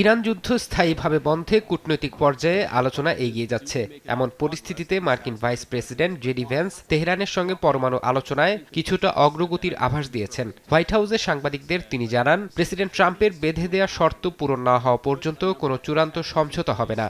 Iran যুদ্ধ স্থায়ীভাবে বন্ধে কূটনৈতিক পর্যায়ে আলোচনা এগিয়ে যাচ্ছে। এমন পরিস্থিতিতে মার্কিন ভাইস প্রেসিডেন্ট জেডি ভ্যান্স তেহরানের সঙ্গে পরমাণু আলোচনায় কিছুটা অগ্রগতির আভাস দিয়েছেন। হোয়াইট হাউসে সাংবাদিকদের তিনি জানান, প্রেসিডেন্ট ট্রাম্পের বেঁধে দেওয়া শর্ত পূরণ না হওয়া পর্যন্ত কোনো চূড়ান্ত সমঝোতা হবে না।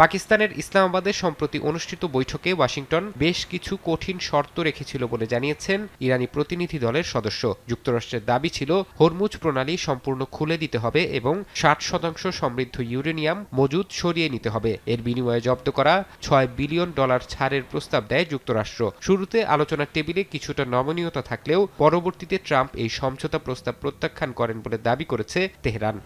পাকিস্তানের ইসলামাবাদে সম্প্রতি অনুষ্ঠিত বৈঠকে ওয়াশিংটন বেশ কিছু কঠিন শর্ত রেখেছিল বলে জানিয়েছেন ইরানি প্রতিনিধি দলের সদস্য। যুক্তরাষ্ট্রের দাবি ছিল হরমুজ প্রণালী সম্পূর্ণ খুলে দিতে হবে এবং 60% সমৃদ্ধ ইউরেনিয়াম মজুদ সরিয়ে নিতে হবে। এর বিনিময়ে জব্দ করা $6 বিলিয়ন ছাড়ের প্রস্তাব দেয় যুক্তরাষ্ট্র। শুরুতে আলোচনার টেবিলে কিছুটা নমনীয়তা থাকলেও পরবর্তীতে ট্রাম্প এই সমঝোতা প্রস্তাব প্রত্যাখ্যান করেন বলে দাবি করেছে তেহরান।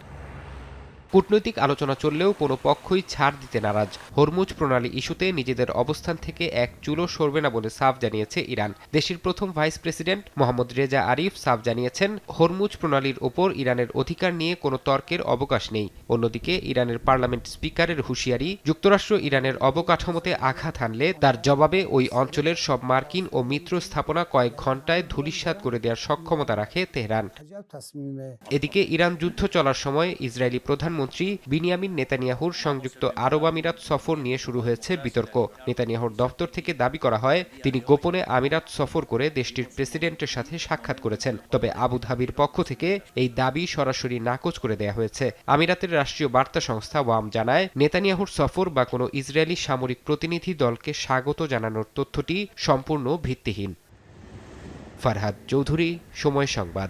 কূটনৈতিক আলোচনা চললেও কোনো পক্ষই ছাড় দিতে নারাজ। হরমুজ প্রণালী ইস্যুতে নিজেদের অবস্থান থেকে এক চুলও সরবে না বলে সাফ জানিয়েছে ইরান। দেশটির প্রথম ভাইস প্রেসিডেন্ট মোহাম্মদ রেজা আরিফ সাফ জানিয়েছেন, হরমুজ প্রণালীর ওপর ইরানের অধিকার নিয়ে কোনো তর্কের অবকাশ নেই। অন্যদিকে ইরানের পার্লামেন্ট স্পিকারের হুঁশিয়ারি, যুক্তরাষ্ট্র ইরানের অবকাঠামোতে আঘাত হানলে তার জবাবে ওই অঞ্চলের সব মার্কিন ও মিত্র স্থাপনা কয়েক ঘণ্টায় ধূলিসাৎ করে দেওয়ার সক্ষমতা রাখে তেহরান। এদিকে ইরান যুদ্ধ চলার সময় ইসরায়েলি প্রধানমন্ত্রী বিনিয়ামিন নেতানিয়াহুর সংযুক্ত আরব আমিরাত সফর নিয়ে শুরু হয়েছে বিতর্ক। নেতানিয়াহুর দপ্তর থেকে দাবি করা হয়, তিনি গোপনে আমিরাত সফর করে দেশটির প্রেসিডেন্টের সাথে সাক্ষাৎ করেছেন। তবে আবুধাবির পক্ষ থেকে এই দাবি সরাসরি নাকচ করে দেয়া হয়েছে। আমিরাতের রাষ্ট্রীয় বার্তা সংস্থা ওয়াম জানায়, নেতানিয়াহুর সফর বা কোনো ইসরায়েলি সামরিক প্রতিনিধি দলকে স্বাগত জানানোর তথ্যটি সম্পূর্ণ ভিত্তিহীন। ফারহাদ চৌধুরী, সময় সংবাদ।